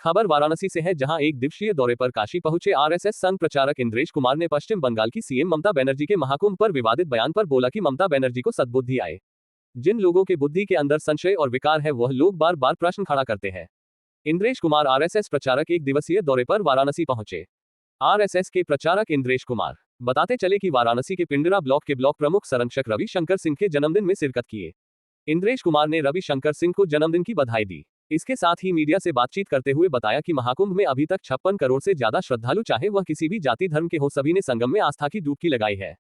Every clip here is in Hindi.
खबर वाराणसी से है, जहां एक दिवसीय दौरे पर काशी पहुंचे आरएसएस संघ प्रचारक इंद्रेश कुमार ने पश्चिम बंगाल की सीएम ममता बनर्जी के महाकुंभ पर विवादित बयान पर बोला कि ममता बनर्जी को सद्बुद्धि आए। जिन लोगों के बुद्धि के अंदर संशय और विकार है, वह लोग बार बार प्रश्न खड़ा करते हैं। इंद्रेश कुमार आरएसएस प्रचारक एक दिवसीय दौरे पर वाराणसी पहुंचे। आरएसएस के प्रचारक इंद्रेश कुमार बताते चले कि वाराणसी के पिंडरा ब्लॉक के ब्लॉक प्रमुख संरक्षक रवि शंकर सिंह के जन्मदिन में शिरकत किए। इंद्रेश कुमार ने रवि शंकर सिंह को जन्मदिन की बधाई दी। इसके साथ ही मीडिया से बातचीत करते हुए बताया कि महाकुंभ में अभी तक 56 करोड़ से ज्यादा श्रद्धालु, चाहे वह किसी भी जाति धर्म के हो, सभी ने संगम में आस्था की डुबकी लगाई है।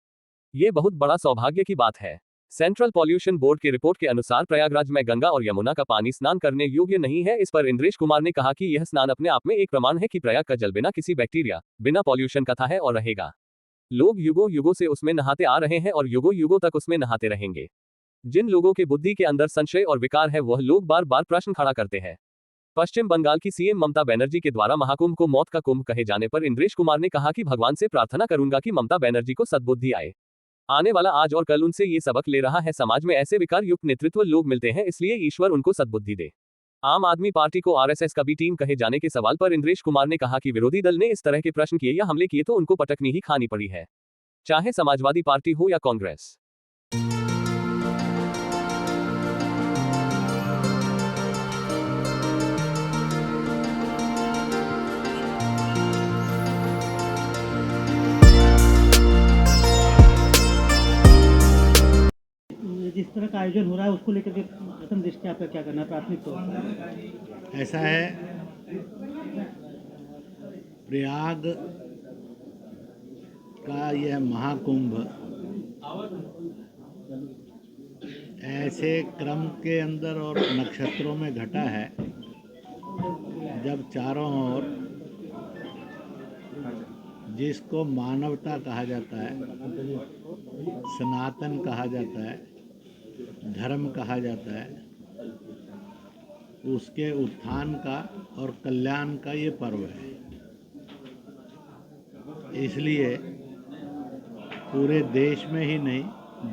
ये बहुत बड़ा सौभाग्य की बात है। सेंट्रल पॉल्यूशन बोर्ड की रिपोर्ट के अनुसार प्रयागराज में गंगा और यमुना का पानी स्नान करने योग्य नहीं है। इस पर इंद्रेश कुमार ने कहा कि यह स्नान अपने आप में एक प्रमाण है कि प्रयाग का जल बिना किसी बैक्टीरिया, बिना पॉल्यूशन का था है और रहेगा। लोग युगों युगों से उसमें नहाते आ रहे हैं और युगों युगों तक उसमें नहाते रहेंगे। जिन लोगों के बुद्धि के अंदर संशय और विकार है, वह लोग बार बार प्रश्न खड़ा करते हैं। पश्चिम बंगाल की सीएम ममता बनर्जी के द्वारा महाकुंभ को मौत का कुंभ कहे जाने पर इंद्रेश कुमार ने कहा कि भगवान से प्रार्थना करूंगा कि ममता बनर्जी को सद्बुद्धि आए। आने वाला आज और कल उनसे ये सबक ले रहा है। समाज में ऐसे विकार युक्त नेतृत्व लोग मिलते हैं, इसलिए ईश्वर उनको सद्बुद्धि दे। आम आदमी पार्टी को आरएसएस का बी टीम कहे जाने के सवाल पर इंद्रेश कुमार ने कहा कि विरोधी दल ने इस तरह के प्रश्न किए या हमले किए तो उनको पटकनी ही खानी पड़ी है, चाहे समाजवादी पार्टी हो या कांग्रेस। जिस तरह का आयोजन हो रहा है उसको लेकर के प्रथम दृष्टया आपका क्या करना है, प्राथमिक तौर पर? ऐसा है, प्रयाग का यह महाकुंभ ऐसे क्रम के अंदर और नक्षत्रों में घटा है जब चारों ओर जिसको मानवता कहा जाता है, सनातन कहा जाता है, धर्म कहा जाता है, उसके उत्थान का और कल्याण का ये पर्व है। इसलिए पूरे देश में ही नहीं,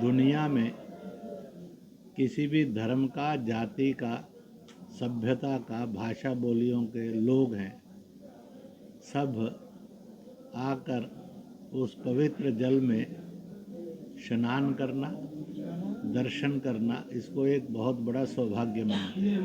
दुनिया में किसी भी धर्म का, जाति का, सभ्यता का, भाषा बोलियों के लोग हैं, सब आकर उस पवित्र जल में स्नान करना, दर्शन करना, इसको एक बहुत बड़ा सौभाग्य मानते हैं।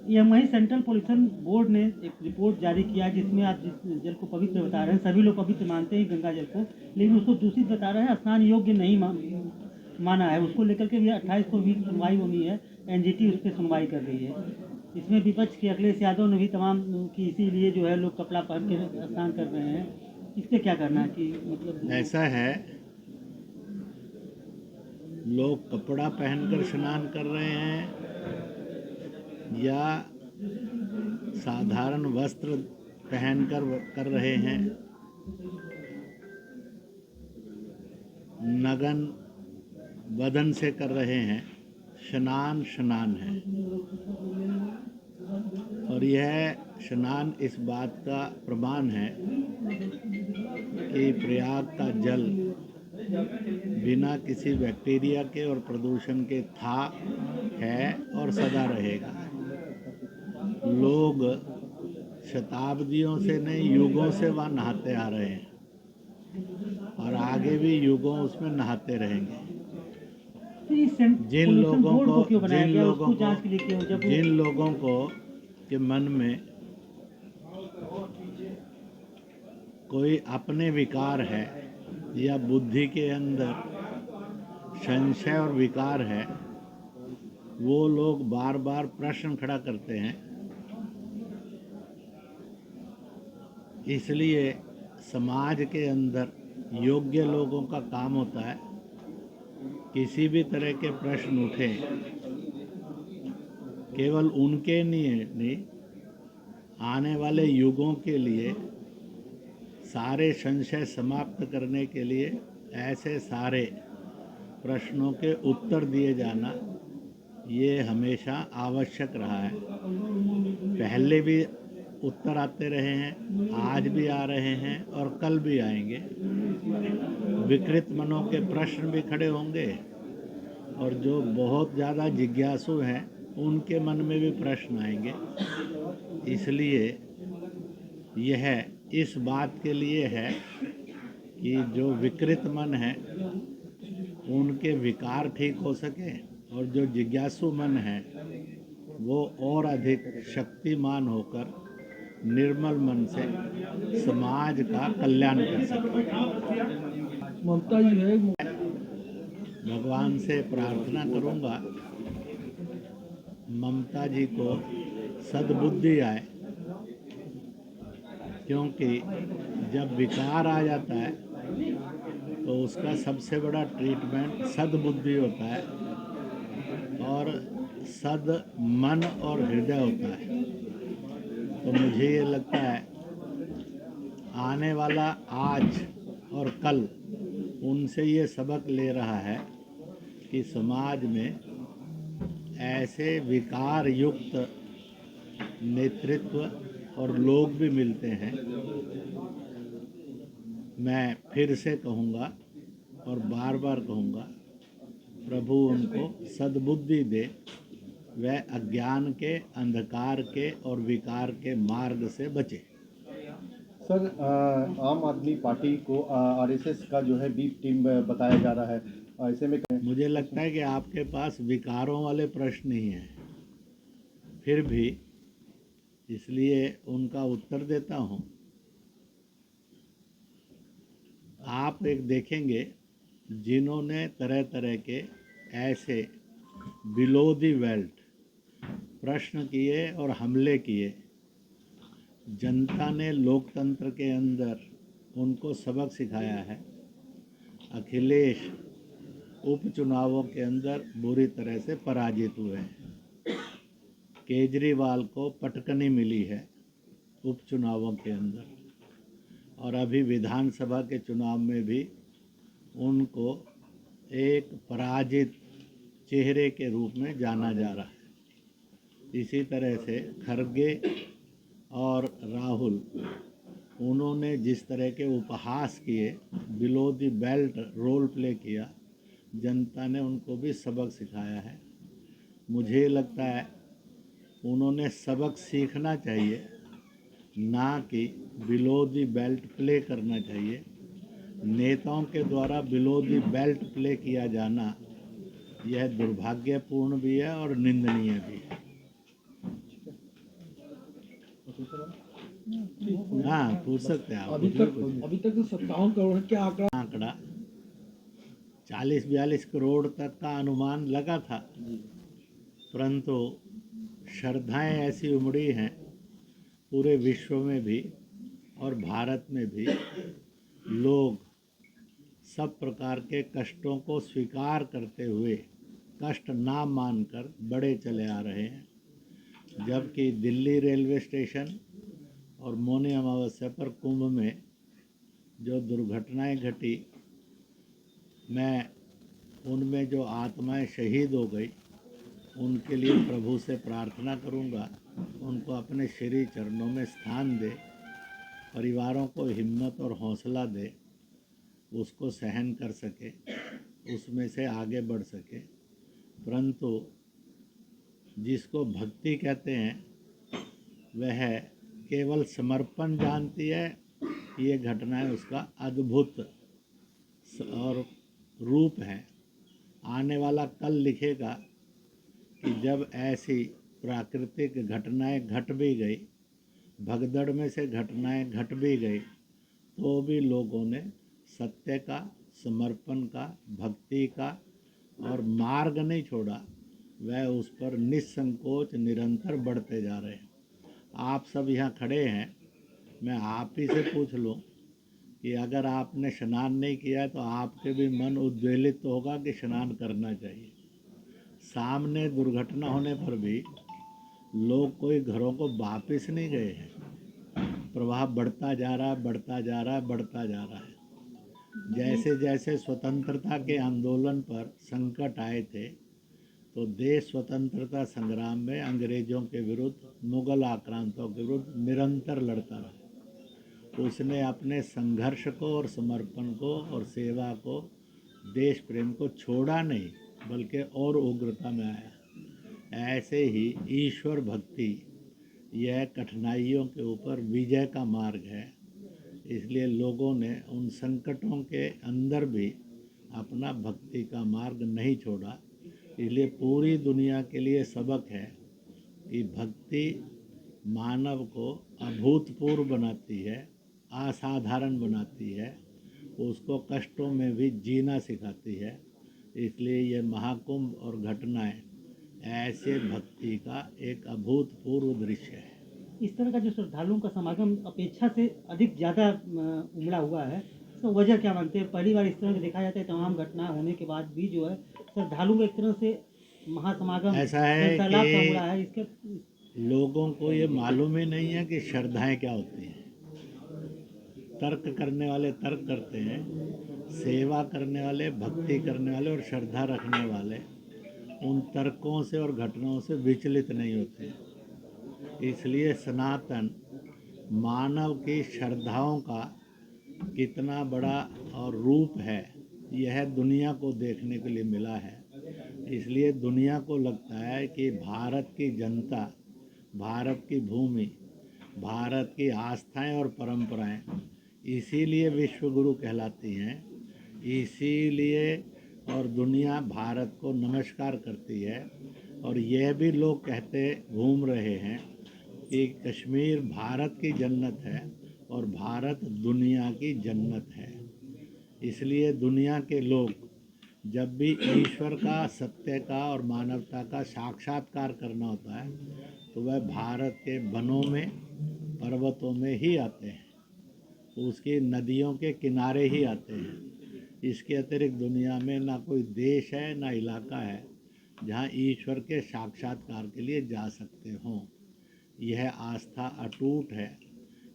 यह वही सेंट्रल पॉल्यूशन बोर्ड ने एक रिपोर्ट जारी किया जिसमें आप जिस जल को पवित्र बता रहे हैं, सभी लोग पवित्र मानते हैं गंगा जल को, लेकिन उसको दूषित बता रहे हैं, स्नान योग्य नहीं माना है। उसको लेकर के भी 28 को भी सुनवाई होनी है, एनजीटी उस पर सुनवाई कर रही है। इसमें विपक्ष के अखिलेश यादव ने भी तमाम की इसीलिए जो है लोग कपड़ा पहन के स्नान कर रहे हैं। इस पर क्या करना है कि मतलब ऐसा है, लोग कपड़ा पहनकर स्नान कर रहे हैं या साधारण वस्त्र पहनकर कर रहे हैं, नग्न बदन से कर रहे हैं, स्नान स्नान है। और यह स्नान इस बात का प्रमाण है कि प्रयाग का जल बिना किसी बैक्टीरिया के और प्रदूषण के था, है और सदा रहेगा। लोग शताब्दियों से नहीं, युगों से वहाँ नहाते आ रहे हैं और आगे भी युगों उसमें नहाते रहेंगे। जिन लोगों को के मन में कोई अपने विकार है या बुद्धि के अंदर संशय और विकार है, वो लोग बार बार प्रश्न खड़ा करते हैं। इसलिए समाज के अंदर योग्य लोगों का काम होता है, किसी भी तरह के प्रश्न उठे, केवल उनके नहीं, आने वाले युगों के लिए सारे संशय समाप्त करने के लिए ऐसे सारे प्रश्नों के उत्तर दिए जाना, ये हमेशा आवश्यक रहा है। पहले भी उत्तर आते रहे हैं, आज भी आ रहे हैं और कल भी आएंगे। विकृत मनों के प्रश्न भी खड़े होंगे और जो बहुत ज़्यादा जिज्ञासु हैं उनके मन में भी प्रश्न आएंगे। इसलिए यह इस बात के लिए है कि जो विकृत मन है उनके विकार ठीक हो सके और जो जिज्ञासु मन है वो और अधिक शक्तिमान होकर निर्मल मन से समाज का कल्याण कर सके। ममता जी है भगवान से प्रार्थना करूंगा ममता जी को सद्बुद्धि आए, क्योंकि जब विकार आ जाता है तो उसका सबसे बड़ा ट्रीटमेंट सद्बुद्धि होता है और सद मन और हृदय होता है। तो मुझे ये लगता है आने वाला आज और कल उनसे ये सबक ले रहा है कि समाज में ऐसे विकार युक्त नेतृत्व और लोग भी मिलते हैं। मैं फिर से कहूँगा और बार बार कहूँगा, प्रभु उनको सद्बुद्धि दे, वह अज्ञान के, अंधकार के और विकार के मार्ग से बचे। सर, आम आदमी पार्टी को आरएसएस का जो है बी टीम बताया जा रहा है, ऐसे में मुझे लगता है कि आपके पास विकारों वाले प्रश्न ही हैं, फिर भी इसलिए उनका उत्तर देता हूँ। आप एक देखेंगे जिन्होंने तरह तरह के ऐसे बिलो द बेल्ट प्रश्न किए और हमले किए, जनता ने लोकतंत्र के अंदर उनको सबक सिखाया है। अखिलेश उपचुनावों के अंदर बुरी तरह से पराजित हुए हैं। केजरीवाल को पटकनी मिली है उपचुनावों के अंदर, और अभी विधानसभा के चुनाव में भी उनको एक पराजित चेहरे के रूप में जाना जा रहा है। इसी तरह से खरगे और राहुल, उन्होंने जिस तरह के उपहास किए, below the belt role play किया, जनता ने उनको भी सबक सिखाया है। मुझे लगता है उन्होंने सबक सीखना चाहिए, ना कि बिलो द बेल्ट प्ले करना चाहिए। नेताओं के द्वारा बिलो द बेल्ट प्ले किया जाना यह दुर्भाग्यपूर्ण भी है और निंदनीय भी है। हाँ, पूछ सकते हैं आप। अभी तक 57 करोड़ क्या आंकड़ा 40-42 करोड़ तक का अनुमान लगा था, परंतु श्रद्धाएं ऐसी उमड़ी हैं पूरे विश्व में भी और भारत में भी। लोग सब प्रकार के कष्टों को स्वीकार करते हुए कष्ट ना मानकर बड़े चले आ रहे हैं। जबकि दिल्ली रेलवे स्टेशन और मौनी अमावस्या पर कुंभ में जो दुर्घटनाएं घटी, मैं उनमें जो आत्माएं शहीद हो गई उनके लिए प्रभु से प्रार्थना करूंगा, उनको अपने श्री चरणों में स्थान दे, परिवारों को हिम्मत और हौसला दे, उसको सहन कर सके, उसमें से आगे बढ़ सके। परंतु जिसको भक्ति कहते हैं वह केवल समर्पण जानती है। ये घटनाएं उसका अद्भुत और रूप है। आने वाला कल लिखेगा कि जब ऐसी प्राकृतिक घटनाएं घट भी गई, भगदड़ में से घटनाएं घट भी गई, तो भी लोगों ने सत्य का, समर्पण का, भक्ति का और मार्ग नहीं छोड़ा। वह उस पर निसंकोच निरंतर बढ़ते जा रहे हैं। आप सब यहाँ खड़े हैं, मैं आप ही से पूछ लूँ कि अगर आपने स्नान नहीं किया तो आपके भी मन उद्वेलित तो होगा कि स्नान करना चाहिए। सामने दुर्घटना होने पर भी लोग कोई घरों को वापस नहीं गए हैं। प्रवाह बढ़ता जा रहा है, बढ़ता जा रहा है, बढ़ता जा रहा है। जैसे जैसे स्वतंत्रता के आंदोलन पर संकट आए थे तो देश स्वतंत्रता संग्राम में अंग्रेज़ों के विरुद्ध, मुग़ल आक्रांतों के विरुद्ध निरंतर लड़ता रहा। उसने अपने संघर्ष को और समर्पण को और सेवा को, देश प्रेम को छोड़ा नहीं, बल्कि और उग्रता में आया। ऐसे ही ईश्वर भक्ति यह कठिनाइयों के ऊपर विजय का मार्ग है। इसलिए लोगों ने उन संकटों के अंदर भी अपना भक्ति का मार्ग नहीं छोड़ा। इसलिए पूरी दुनिया के लिए सबक है कि भक्ति मानव को अभूतपूर्व बनाती है, असाधारण बनाती है, उसको कष्टों में भी जीना सिखाती है। इसलिए ये महाकुंभ और घटनाएं ऐसे भक्ति का एक अभूतपूर्व दृश्य है। इस तरह का जो श्रद्धालुओं का समागम अपेक्षा से अधिक ज़्यादा उमड़ा हुआ है, तो वजह क्या मानते हैं? पहली बार इस तरह से देखा जाता है, तमाम घटना होने के बाद भी जो है श्रद्धालु एक तरह से महासमागम ऐसा है जनसैलाब का कि उमड़ा है। इसके लोगों को ये मालूम ही नहीं है कि श्रद्धाएं क्या होती हैं। तर्क करने वाले तर्क करते हैं, सेवा करने वाले, भक्ति करने वाले और श्रद्धा रखने वाले उन तर्कों से और घटनाओं से विचलित नहीं होते। इसलिए सनातन मानव की श्रद्धाओं का कितना बड़ा और रूप है, यह दुनिया को देखने के लिए मिला है। इसलिए दुनिया को लगता है कि भारत की जनता, भारत की भूमि, भारत की आस्थाएं और परंपराएं इसीलिए विश्व गुरु कहलाती हैं। इसीलिए और दुनिया भारत को नमस्कार करती है। और यह भी लोग कहते घूम रहे हैं कि कश्मीर भारत की जन्नत है और भारत दुनिया की जन्नत है। इसलिए दुनिया के लोग जब भी ईश्वर का, सत्य का और मानवता का साक्षात्कार करना होता है तो वह भारत के वनों में, पर्वतों में ही आते हैं, उसकी नदियों के किनारे ही आते हैं। इसके अतिरिक्त दुनिया में ना कोई देश है, ना इलाका है जहाँ ईश्वर के साक्षात्कार के लिए जा सकते हों। यह आस्था अटूट है।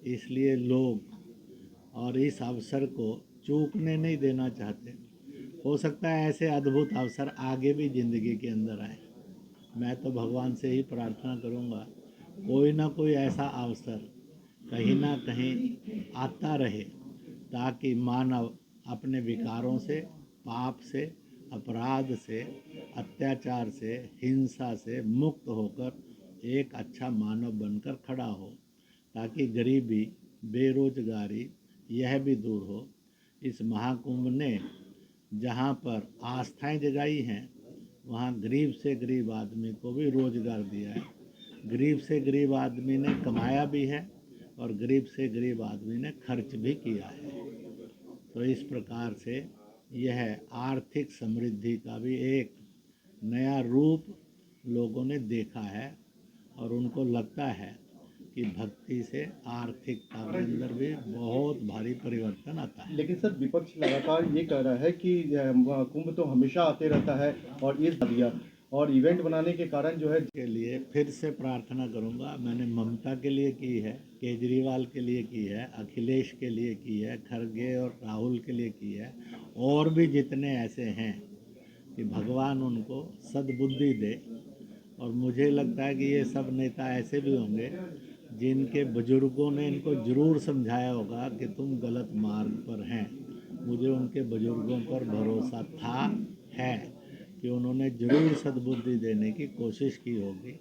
इसलिए लोग और इस अवसर को चूकने नहीं देना चाहते। हो सकता है ऐसे अद्भुत अवसर आगे भी ज़िंदगी के अंदर आए। मैं तो भगवान से ही प्रार्थना करूँगा कोई ना कोई ऐसा अवसर कहीं ना कहीं आता रहे ताकि मानव अपने विकारों से, पाप से, अपराध से, अत्याचार से, हिंसा से मुक्त होकर एक अच्छा मानव बनकर खड़ा हो, ताकि गरीबी, बेरोजगारी यह भी दूर हो। इस महाकुंभ ने जहाँ पर आस्थाएं जगाई हैं वहाँ गरीब से गरीब आदमी को भी रोजगार दिया है। गरीब से गरीब आदमी ने कमाया भी है और गरीब से गरीब आदमी ने खर्च भी किया है। तो इस प्रकार से यह आर्थिक समृद्धि का भी एक नया रूप लोगों ने देखा है और उनको लगता है कि भक्ति से आर्थिकता के अंदर भी बहुत भारी परिवर्तन आता है। लेकिन सर, विपक्ष लगातार ये कह रहा है कि कुंभ तो हमेशा आते रहता है और इस दिया और इवेंट बनाने के कारण जो है के लिए फिर से प्रार्थना करूंगा। मैंने ममता के लिए की है, केजरीवाल के लिए की है, अखिलेश के लिए की है, खरगे और राहुल के लिए की है, और भी जितने ऐसे हैं कि भगवान उनको सद्बुद्धि दे। और मुझे लगता है कि ये सब नेता ऐसे भी होंगे जिनके बुजुर्गों ने इनको ज़रूर समझाया होगा कि तुम गलत मार्ग पर हैं। मुझे उनके बुजुर्गों पर भरोसा था, है कि उन्होंने ज़रूर सद्बुद्धि देने की कोशिश की होगी।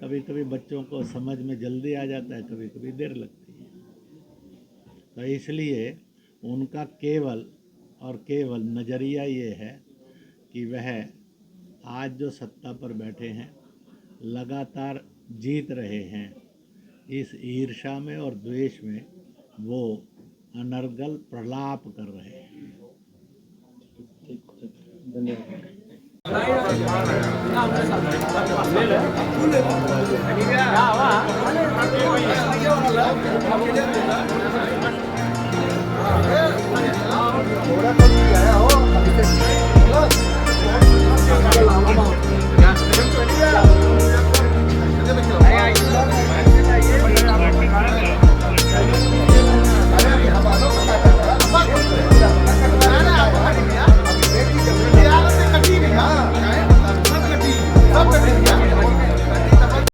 कभी कभी बच्चों को समझ में जल्दी आ जाता है, कभी कभी देर लगती है। तो इसलिए उनका केवल और केवल नज़रिया ये है कि वह आज जो सत्ता पर बैठे हैं, लगातार जीत रहे हैं, इस ईर्ष्या में और द्वेष में वो अनर्गल प्रलाप कर रहे हैं। धन्यवाद। थोड़ा